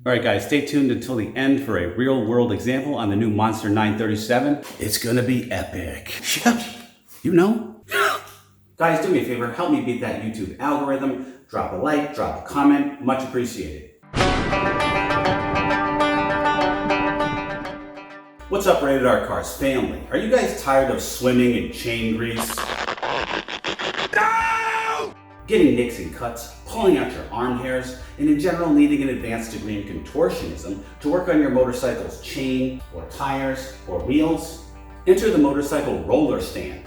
All right, guys, stay tuned until the end for a real-world example on the new Monster 937. It's gonna be epic. You know? Guys, do me a favor, help me beat that YouTube algorithm. Drop a like, drop a comment, much appreciated. What's up, Rated R Cars family? Are you guys tired of swimming in chain grease? No! Getting nicks and cuts, pulling out your arm hairs, and in general needing an advanced degree in contortionism to work on your motorcycle's chain, or tires, or wheels? Enter the motorcycle Rollastand,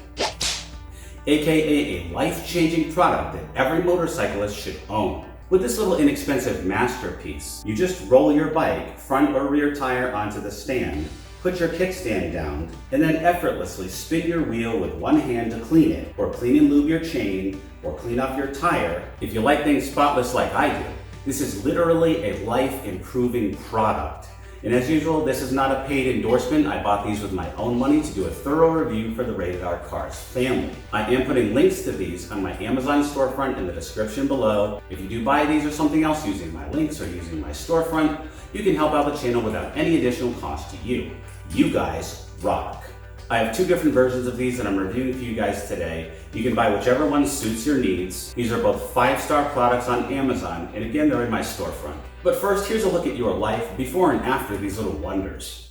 aka a life-changing product that every motorcyclist should own. With this little inexpensive masterpiece, you just roll your bike, front or rear tire, onto the stand, put your kickstand down, and then effortlessly spin your wheel with one hand to clean it, or clean and lube your chain, or clean off your tire. If you like things spotless like I do, this is literally a life-improving product. And as usual, this is not a paid endorsement. I bought these with my own money to do a thorough review for the Rated R Cars family. I am putting links to these on my Amazon storefront in the description below. If you do buy these or something else using my links or using my storefront, you can help out the channel without any additional cost to you. You guys rock. I have two different versions of these that I'm reviewing for you guys today. You can buy whichever one suits your needs. These are both 5-star products on Amazon, and again, they're in my storefront. But first, here's a look at your life before and after these little wonders.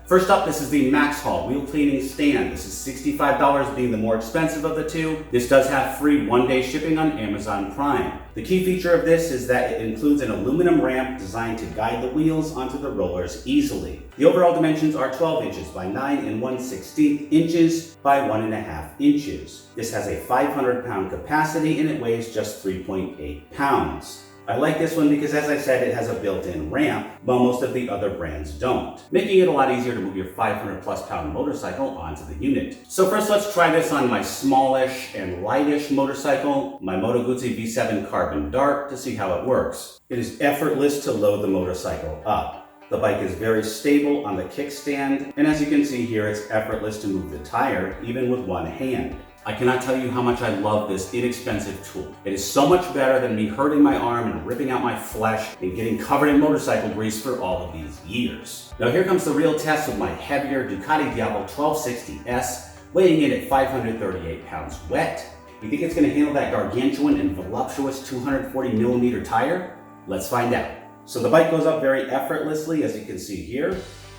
First up, this is the Maxxhaul wheel cleaning stand. This is $65, being the more expensive of the two. This does have free one-day shipping on Amazon Prime. The key feature of this is that it includes an aluminum ramp designed to guide the wheels onto the rollers easily. The overall dimensions are 12 inches by 9 1/16 inches by 1.5 inches. This has a 500-pound capacity and it weighs just 3.8 pounds. I like this one because, as I said, it has a built-in ramp, while most of the other brands don't, making it a lot easier to move your 500+ pound motorcycle onto the unit. So first, let's try this on my smallish and lightish motorcycle, my Moto Guzzi V7 Carbon Dark, to see how it works. It is effortless to load the motorcycle up. The bike is very stable on the kickstand, and as you can see here, it's effortless to move the tire, even with one hand. I cannot tell you how much I love this inexpensive tool. It is so much better than me hurting my arm and ripping out my flesh and getting covered in motorcycle grease for all of these years. Now here comes the real test with my heavier Ducati Diavel 1260S, weighing in at 538 pounds wet. You think it's going to handle that gargantuan and voluptuous 240mm tire? Let's find out. So the bike goes up very effortlessly, as you can see here.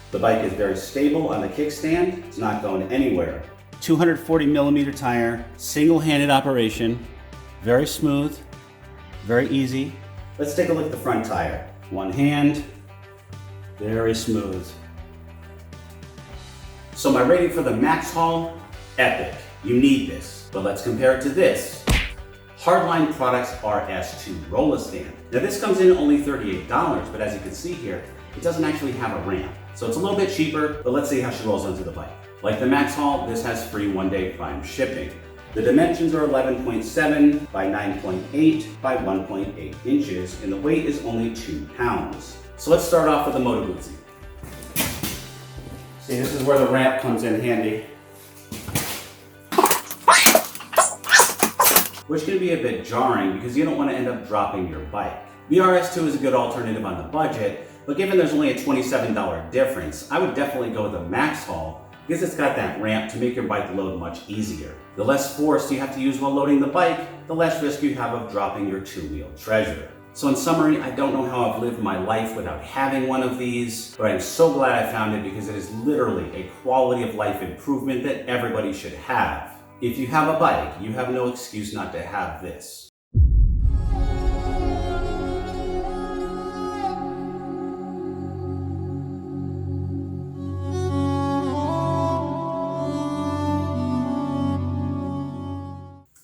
The bike is very stable on the kickstand. It's not going anywhere. 240mm tire, single-handed operation, very smooth, very easy. Let's take a look at the front tire. One hand, very smooth. So my rating for the Maxxhaul, epic. You need this. But let's compare it to this. Hardline Products RS2 Rollastand. Now this comes in at only $38, but as you can see here, it doesn't actually have a ramp. So it's a little bit cheaper, but let's see how she rolls onto the bike. Like the Maxxhaul, this has free one-day Prime shipping. The dimensions are 11.7 by 9.8 by 1.8 inches, and the weight is only 2 pounds. So let's start off with the Moto Guzzi. See, this is where the ramp comes in handy, which can be a bit jarring because you don't want to end up dropping your bike. The RS2 is a good alternative on the budget, but given there's only a $27 difference, I would definitely go with the Maxxhaul because it's got that ramp to make your bike load much easier. The less force you have to use while loading the bike, the less risk you have of dropping your two-wheel treasure. So in summary, I don't know how I've lived my life without having one of these, but I'm so glad I found it because it is literally a quality of life improvement that everybody should have. If you have a bike, you have no excuse not to have this.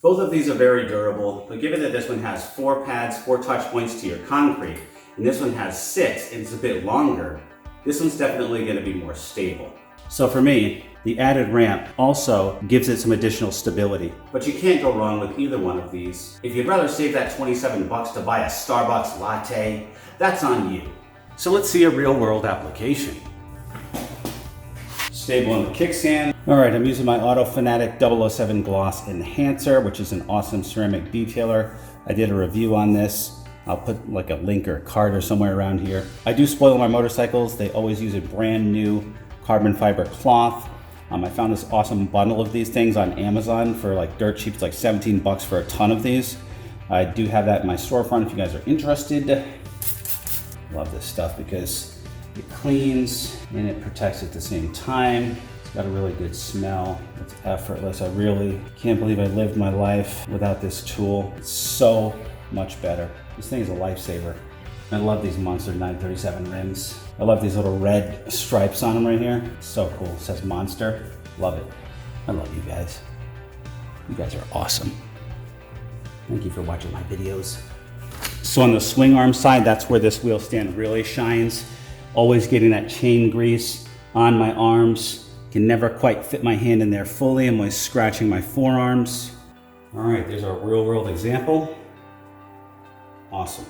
Both of these are very durable, but given that this one has 4 pads, 4 touch points to your concrete, and this one has 6 and it's a bit longer, this one's definitely going to be more stable. So for me, The added ramp also gives it some additional stability. But you can't go wrong with either one of these. If you'd rather save that 27 bucks to buy a Starbucks latte, that's on you. So let's see a real world application. Stable on the kickstand. All right, I'm using my Auto Fanatic 007 Gloss Enhancer, which is an awesome ceramic detailer. I did a review on this. I'll put like a link or a card or somewhere around here. I do spoil my motorcycles. They always use a brand new carbon fiber cloth. I found this awesome bundle of these things on Amazon for like dirt cheap. It's like 17 bucks for a ton of these. I do have that in my storefront if you guys are interested. Love this stuff because it cleans and it protects at the same time. It's got a really good smell. It's effortless. I really can't believe I lived my life without this tool. It's so much better. This thing is a lifesaver. I love these Monster 937 rims. I love these little red stripes on them right here. So cool. It says Monster. Love it. I love you guys. You guys are awesome. Thank you for watching my videos. So on the swing arm side, that's where this wheel stand really shines. Always getting that chain grease on my arms. Can never quite fit my hand in there fully. I'm always scratching my forearms. All right, there's our real world example. Awesome.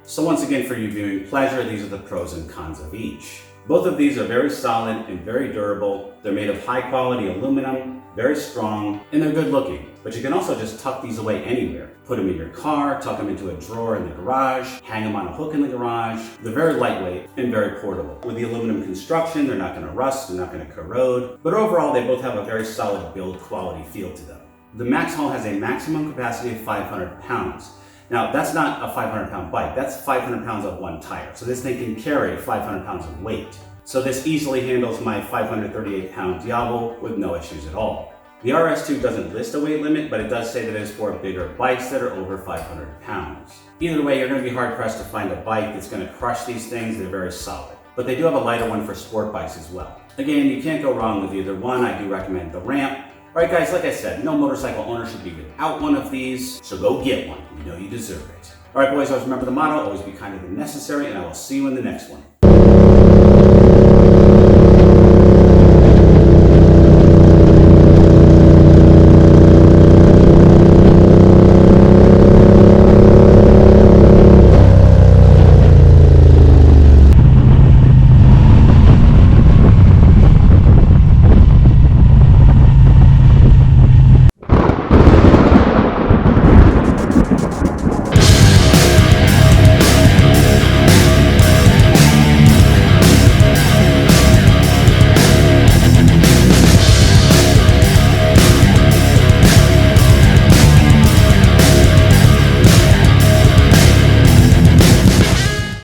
So once again, for your viewing pleasure, these are the pros and cons of each. Both of these are very solid and very durable. They're made of high quality aluminum, very strong, and they're good looking. But you can also just tuck these away anywhere. Put them in your car, tuck them into a drawer in the garage, hang them on a hook in the garage. They're very lightweight and very portable. With the aluminum construction, they're not going to rust, they're not going to corrode. But overall, they both have a very solid build quality feel to them. The Maxxhaul has a maximum capacity of 500 pounds. Now, that's not a 500-pound bike. That's 500 pounds of one tire. So this thing can carry 500 pounds of weight. So this easily handles my 538-pound Diavel with no issues at all. The RS2 doesn't list a weight limit, but it does say that it's for bigger bikes that are over 500 pounds. Either way, you're going to be hard-pressed to find a bike that's going to crush these things. They're very solid. But they do have a lighter one for sport bikes as well. Again, you can't go wrong with either one. I do recommend the ramp. All right, guys, like I said, no motorcycle owner should be without one of these, so go get one. You know you deserve it. All right, boys, always remember the motto, always be kinder than necessary, and I will see you in the next one.